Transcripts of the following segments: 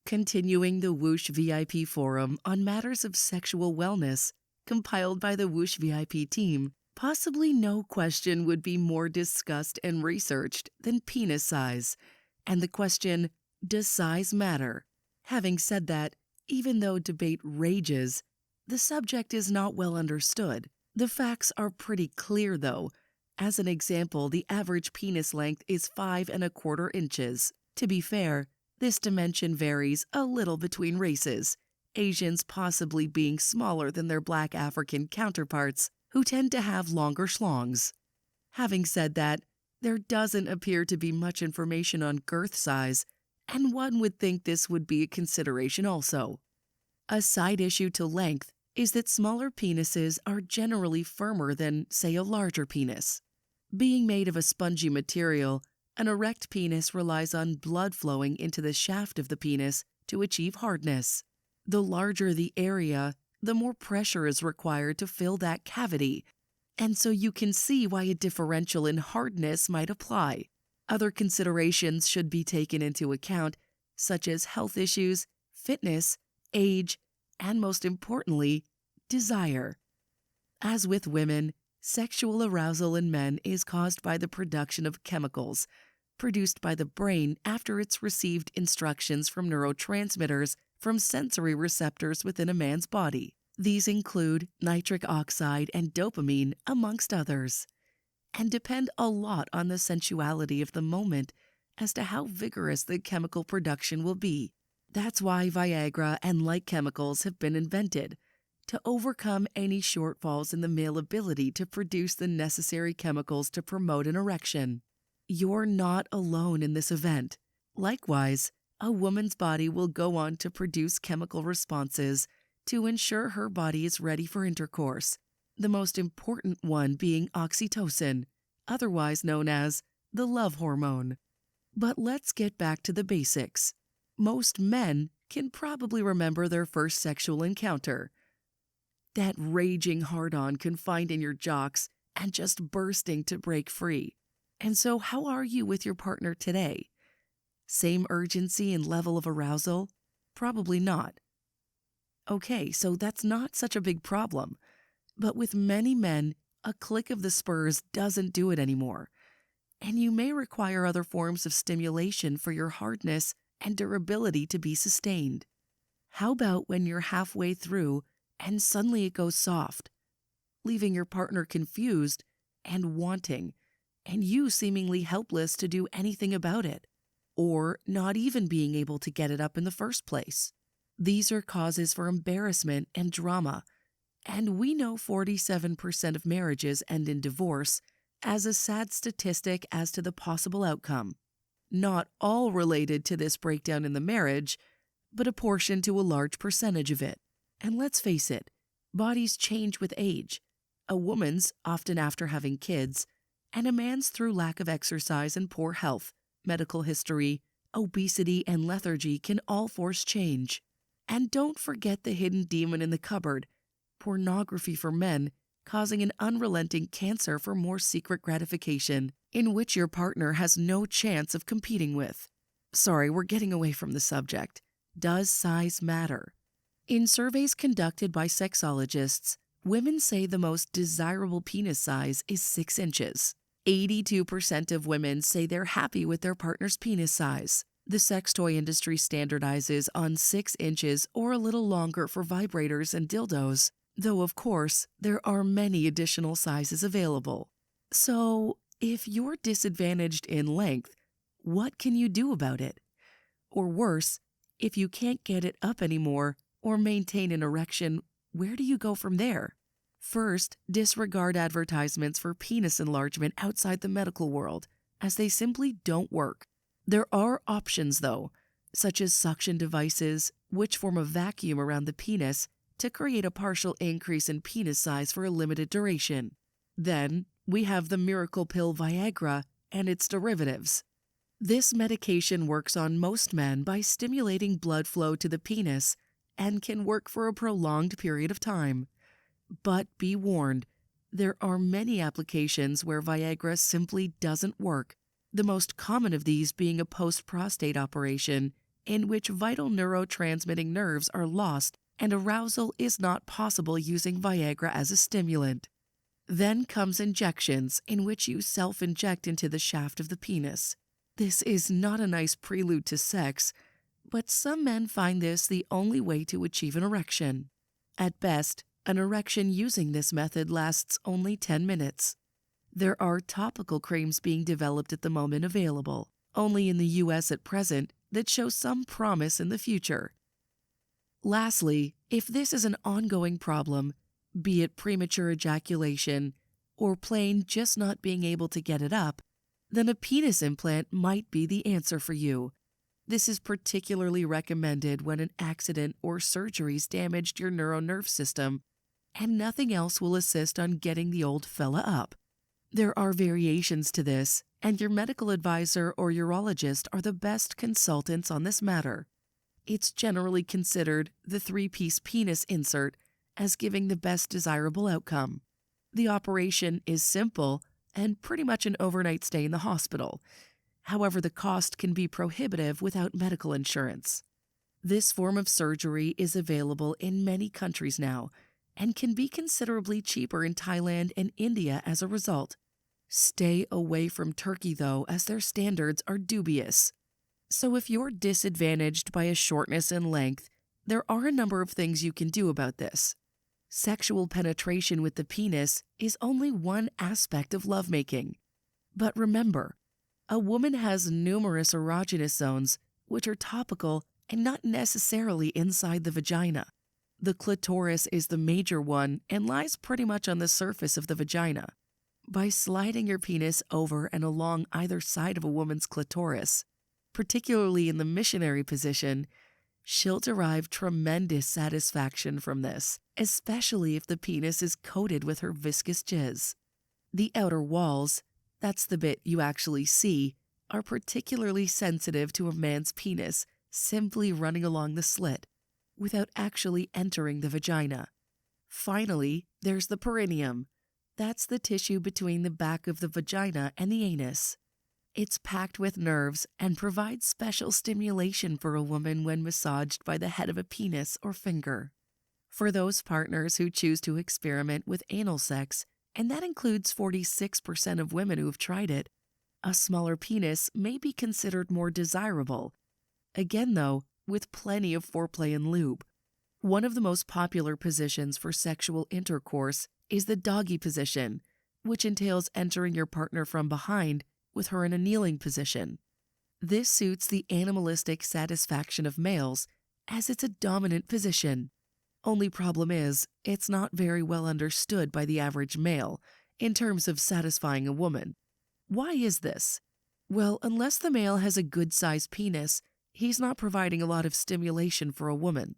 Continuing the Whoosh.vip forum on matters of sexual wellness, compiled by the Whoosh.vip team, possibly no question would be more discussed and researched than penis size, and the question, does size matter? Having said that, even though debate rages, the subject is not well understood. The facts are pretty clear though. As an example, the average penis length is 5¼ inches. To be fair, this dimension varies a little between races, Asians possibly being smaller than their black African counterparts, who tend to have longer schlongs. Having said that, there doesn't appear to be much information on girth size, and one would think this would be a consideration also. A side issue to length is that smaller penises are generally firmer than, say, a larger penis. Being made of a spongy material, an erect penis relies on blood flowing into the shaft of the penis to achieve hardness. The larger the area, the more pressure is required to fill that cavity, and so you can see why a differential in hardness might apply. Other considerations should be taken into account, such as health issues, fitness, age, and most importantly, desire. As with women, sexual arousal in men is caused by the production of chemicals produced by the brain after it's received instructions from neurotransmitters from sensory receptors within a man's body. These include nitric oxide and dopamine, amongst others, and depend a lot on the sensuality of the moment as to how vigorous the chemical production will be. That's why Viagra and like chemicals have been invented, to overcome any shortfalls in the male ability to produce the necessary chemicals to promote an erection. You're not alone in this event. Likewise, a woman's body will go on to produce chemical responses to ensure her body is ready for intercourse, the most important one being oxytocin, otherwise known as the love hormone. But let's get back to the basics. Most men can probably remember their first sexual encounter. That raging hard-on confined in your jocks and just bursting to break free. And so how are you with your partner today? Same urgency and level of arousal? Probably not. Okay, so that's not such a big problem. But with many men, a click of the spurs doesn't do it anymore. And you may require other forms of stimulation for your hardness and durability to be sustained. How about when you're halfway through and suddenly it goes soft, leaving your partner confused and wanting, and you seemingly helpless to do anything about it, or not even being able to get it up in the first place? These are causes for embarrassment and drama, and we know 47% of marriages end in divorce as a sad statistic as to the possible outcome. Not all related to this breakdown in the marriage, but a portion to a large percentage of it. And let's face it, bodies change with age. A woman's often after having kids, and a man's through lack of exercise and poor health, medical history, obesity, and lethargy can all force change. And don't forget the hidden demon in the cupboard, pornography for men, causing an unrelenting cancer for more secret gratification, in which your partner has no chance of competing with. Sorry, we're getting away from the subject. Does size matter? In surveys conducted by sexologists, women say the most desirable penis size is 6 inches. 82% of women say they're happy with their partner's penis size. The sex toy industry standardizes on 6 inches or a little longer for vibrators and dildos, though of course, there are many additional sizes available. So, if you're disadvantaged in length, what can you do about it? Or worse, if you can't get it up anymore or maintain an erection, where do you go from there? First, disregard advertisements for penis enlargement outside the medical world, as they simply don't work. There are options though, such as suction devices, which form a vacuum around the penis to create a partial increase in penis size for a limited duration. Then, we have the miracle pill Viagra and its derivatives. This medication works on most men by stimulating blood flow to the penis and can work for a prolonged period of time. But be warned, there are many applications where Viagra simply doesn't work, the most common of these being a post-prostate operation in which vital neurotransmitting nerves are lost and arousal is not possible using Viagra as a stimulant. Then comes injections, in which you self-inject into the shaft of the penis. This is not a nice prelude to sex, but some men find this the only way to achieve an erection. At best, an erection using this method lasts only 10 minutes. There are topical creams being developed at the moment available, only in the US at present, that show some promise in the future. Lastly, if this is an ongoing problem, be it premature ejaculation or plain just not being able to get it up, then a penis implant might be the answer for you. This is particularly recommended when an accident or surgery's damaged your neuronerve system and nothing else will assist on getting the old fella up. There are variations to this, and your medical advisor or urologist are the best consultants on this matter. It's generally considered the 3-piece penis insert as giving the best desirable outcome. The operation is simple and pretty much an overnight stay in the hospital. However, the cost can be prohibitive without medical insurance. This form of surgery is available in many countries now and can be considerably cheaper in Thailand and India as a result. Stay away from Turkey, though, as their standards are dubious. So if you're disadvantaged by a shortness in length, there are a number of things you can do about this. Sexual penetration with the penis is only one aspect of lovemaking. But remember, a woman has numerous erogenous zones, which are topical and not necessarily inside the vagina. The clitoris is the major one and lies pretty much on the surface of the vagina. By sliding your penis over and along either side of a woman's clitoris, particularly in the missionary position, she'll derive tremendous satisfaction from this, especially if the penis is coated with her viscous jizz. The outer walls, that's the bit you actually see, are particularly sensitive to a man's penis simply running along the slit, without actually entering the vagina. Finally, there's the perineum. That's the tissue between the back of the vagina and the anus. It's packed with nerves and provides special stimulation for a woman when massaged by the head of a penis or finger. For those partners who choose to experiment with anal sex, and that includes 46% of women who have tried it, a smaller penis may be considered more desirable. Again, though, with plenty of foreplay and lube. One of the most popular positions for sexual intercourse is the doggy position, which entails entering your partner from behind with her in a kneeling position. This suits the animalistic satisfaction of males, as it's a dominant position. Only problem is, it's not very well understood by the average male in terms of satisfying a woman. Why is this? Well, unless the male has a good-sized penis, he's not providing a lot of stimulation for a woman.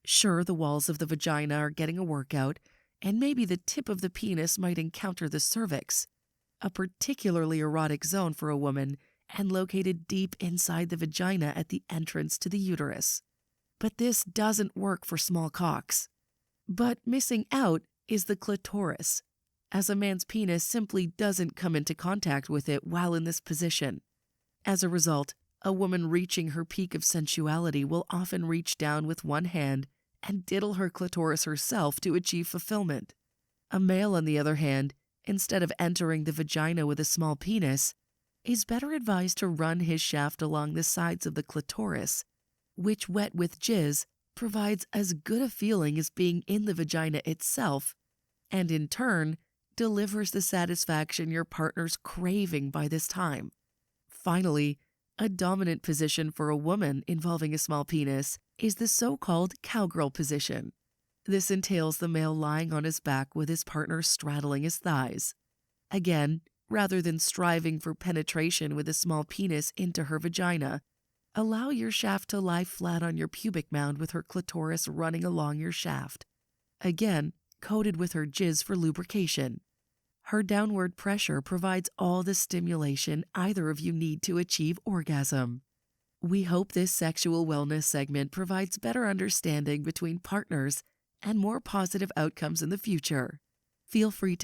Sure, the walls of the vagina are getting a workout, and maybe the tip of the penis might encounter the cervix, a particularly erotic zone for a woman and located deep inside the vagina at the entrance to the uterus. But this doesn't work for small cocks. But missing out is the clitoris, as a man's penis simply doesn't come into contact with it while in this position. As a result, a woman reaching her peak of sensuality will often reach down with one hand and diddle her clitoris herself to achieve fulfillment. A male, on the other hand, instead of entering the vagina with a small penis, is better advised to run his shaft along the sides of the clitoris, which, wet with jizz, provides as good a feeling as being in the vagina itself, and in turn, delivers the satisfaction your partner's craving by this time. Finally, a dominant position for a woman involving a small penis is the so-called cowgirl position. This entails the male lying on his back with his partner straddling his thighs. Again, rather than striving for penetration with a small penis into her vagina, allow your shaft to lie flat on your pubic mound with her clitoris running along your shaft. Again, coated with her jizz for lubrication. Her downward pressure provides all the stimulation either of you need to achieve orgasm. We hope this sexual wellness segment provides better understanding between partners and more positive outcomes in the future. Feel free to